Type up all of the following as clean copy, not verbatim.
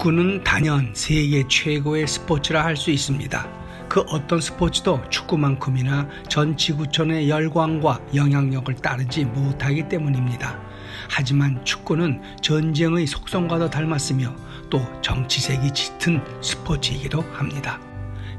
축구는 단연 세계 최고의 스포츠라 할 수 있습니다. 그 어떤 스포츠도 축구만큼이나 전 지구촌의 열광과 영향력을 따르지 못하기 때문입니다. 하지만 축구는 전쟁의 속성과도 닮았으며 또 정치색이 짙은 스포츠이기도 합니다.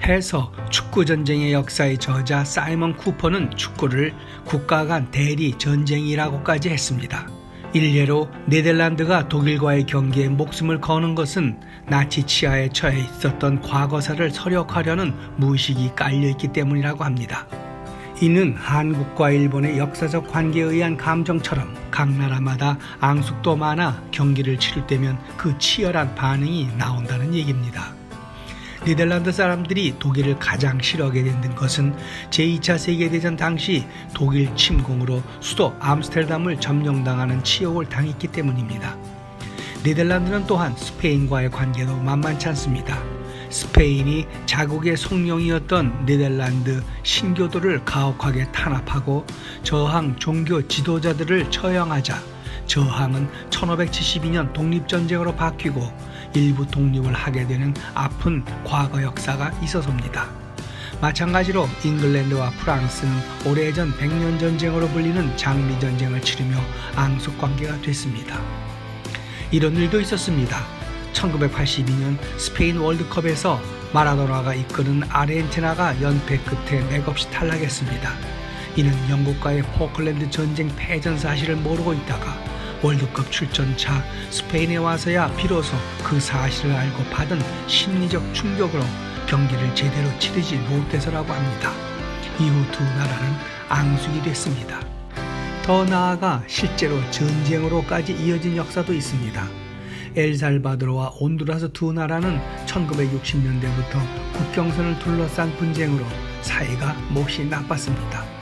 해서 축구전쟁의 역사의 저자 사이먼 쿠퍼는 축구를 국가 간 대리 전쟁이라고까지 했습니다. 일례로 네덜란드가 독일과의 경기에 목숨을 거는 것은 나치 치하에 처해 있었던 과거사를 서력하려는 무의식이 깔려있기 때문이라고 합니다. 이는 한국과 일본의 역사적 관계에 의한 감정처럼 각 나라마다 앙숙도 많아 경기를 치를 때면 그 치열한 반응이 나온다는 얘기입니다. 네덜란드 사람들이 독일을 가장 싫어하게 된 것은 제2차 세계대전 당시 독일 침공으로 수도 암스테르담을 점령당하는 치욕을 당했기 때문입니다. 네덜란드는 또한 스페인과의 관계도 만만치 않습니다. 스페인이 자국의 속령이었던 네덜란드 신교도를 가혹하게 탄압하고 저항 종교 지도자들을 처형하자 저항은 1572년 독립전쟁으로 바뀌고 일부 독립을 하게 되는 아픈 과거 역사가 있어서입니다. 마찬가지로 잉글랜드와 프랑스는 오래전 백년 전쟁으로 불리는 장미전쟁을 치르며 앙숙관계가 됐습니다. 이런 일도 있었습니다. 1982년 스페인 월드컵에서 마라도나가 이끄는 아르헨티나가 연패 끝에 맥없이 탈락했습니다. 이는 영국과의 포클랜드 전쟁 패전 사실을 모르고 있다가 월드컵 출전차 스페인에 와서야 비로소 그 사실을 알고 받은 심리적 충격으로 경기를 제대로 치르지 못해서라고 합니다. 이후 두 나라는 앙숙이 됐습니다. 더 나아가 실제로 전쟁으로까지 이어진 역사도 있습니다. 엘살바도르와 온두라스 두 나라는 1960년대부터 국경선을 둘러싼 분쟁으로 사이가 몹시 나빴습니다.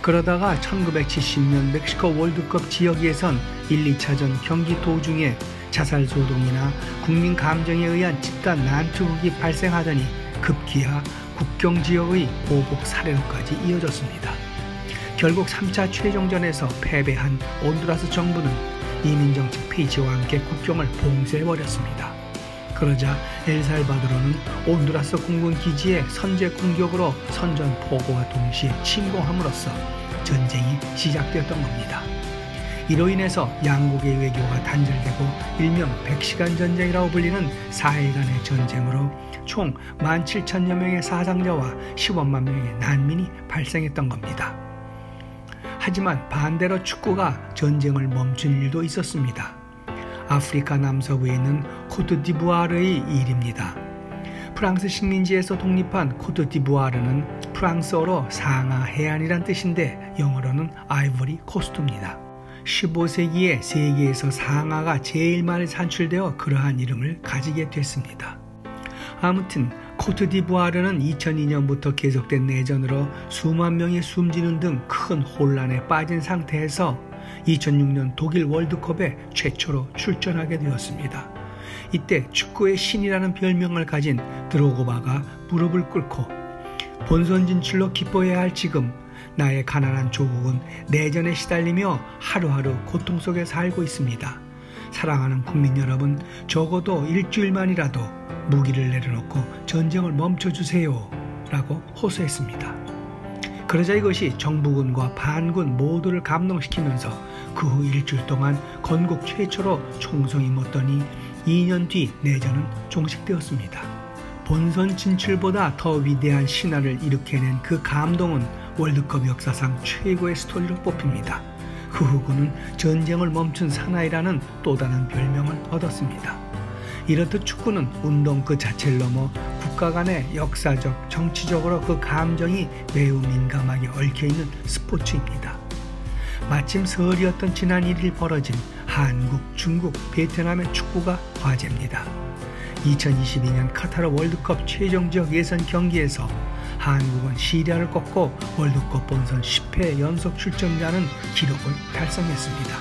그러다가 1970년 멕시코 월드컵 지역 예선 1, 2차전 경기 도중에 자살 소동이나 국민 감정에 의한 집단 난투극이 발생하더니 급기야 국경 지역의 보복 살해로까지 이어졌습니다. 결국 3차 최종전에서 패배한 온두라스 정부는 이민정책 폐지와 함께 국경을 봉쇄해버렸습니다. 그러자 엘살바도르는 온두라스 공군 기지에 선제 공격으로 선전 포고와 동시에 침공함으로써 전쟁이 시작되었던 겁니다. 이로 인해서 양국의 외교가 단절되고 일명 100시간 전쟁이라고 불리는 4일간의 전쟁으로 총 17,000여 명의 사상자와 15만 명의 난민이 발생했던 겁니다. 하지만 반대로 축구가 전쟁을 멈춘 일도 있었습니다. 아프리카 남서부에 있는 코트디부아르의 일입니다. 프랑스 식민지에서 독립한 코트디부아르는 프랑스어로 상하 해안이란 뜻인데 영어로는 아이보리 코스트입니다. 15세기에 세계에서 상하가 제일 많이 산출되어 그러한 이름을 가지게 됐습니다. 아무튼 코트디부아르는 2002년부터 계속된 내전으로 수만 명이 숨지는 등 큰 혼란에 빠진 상태에서 2006년 독일 월드컵에 최초로 출전하게 되었습니다. 이때 축구의 신이라는 별명을 가진 드로그바가 무릎을 꿇고 본선 진출로 기뻐해야 할 지금 나의 가난한 조국은 내전에 시달리며 하루하루 고통 속에 살고 있습니다. 사랑하는 국민 여러분, 적어도 일주일만이라도 무기를 내려놓고 전쟁을 멈춰주세요 라고 호소했습니다. 그러자 이것이 정부군과 반군 모두를 감동시키면서 그 후 일주일 동안 건국 최초로 총성이 멎더니 2년 뒤 내전은 종식되었습니다. 본선 진출보다 더 위대한 신화를 일으켜낸 그 감동은 월드컵 역사상 최고의 스토리로 뽑힙니다. 그 후 그는 전쟁을 멈춘 사나이라는 또 다른 별명을 얻었습니다. 이렇듯 축구는 운동 그 자체를 넘어 국가 간의 역사적, 정치적으로 그 감정이 매우 민감하게 얽혀있는 스포츠입니다. 마침 설이었던 지난 1일 벌어진 한국, 중국, 베트남의 축구가 화제입니다. 2022년 카타르 월드컵 최종지역 예선 경기에서 한국은 시리아를 꺾고 월드컵 본선 10회 연속 출전이라는 기록을 달성했습니다.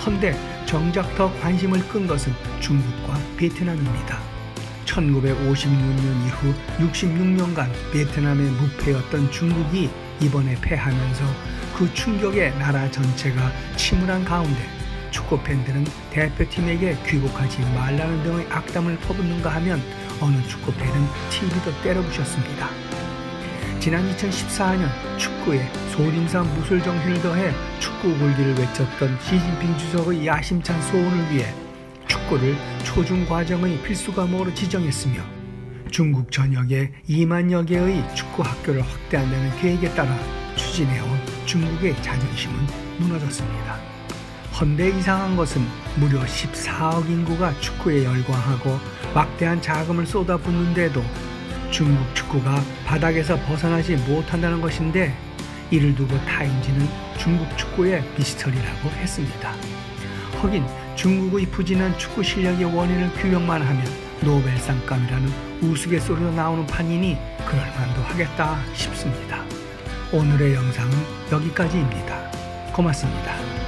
헌데 정작 더 관심을 끈 것은 중국과 베트남입니다. 1956년 이후 66년간 베트남의 무패였던 중국이 이번에 패하면서 그 충격에 나라 전체가 침울한 가운데 축구 팬들은 대표팀에게 귀국하지 말라는 등의 악담을 퍼붓는가 하면 어느 축구 팬은 TV도 때려부셨습니다. 지난 2014년 축구에 소림산 무술 정신을 더해 축구 굴기를 외쳤던 시진핑 주석의 야심찬 소원을 위해 축구를 초중 과정의 필수 과목으로 지정했으며 중국 전역에 2만여 개의 축구 학교를 확대한다는 계획에 따라 추진해온 중국의 자존심은 무너졌습니다. 헌데 이상한 것은 무려 14억 인구가 축구에 열광하고 막대한 자금을 쏟아붓는데도 중국 축구가 바닥에서 벗어나지 못한다는 것인데, 이를 두고 타임지는 중국 축구의 미스터리라고 했습니다. 허긴 중국의 부진한 축구 실력의 원인을 규명만 하면 노벨상감이라는 우스갯소리로 나오는 판이니 그럴만도 하겠다 싶습니다. 오늘의 영상은 여기까지입니다. 고맙습니다.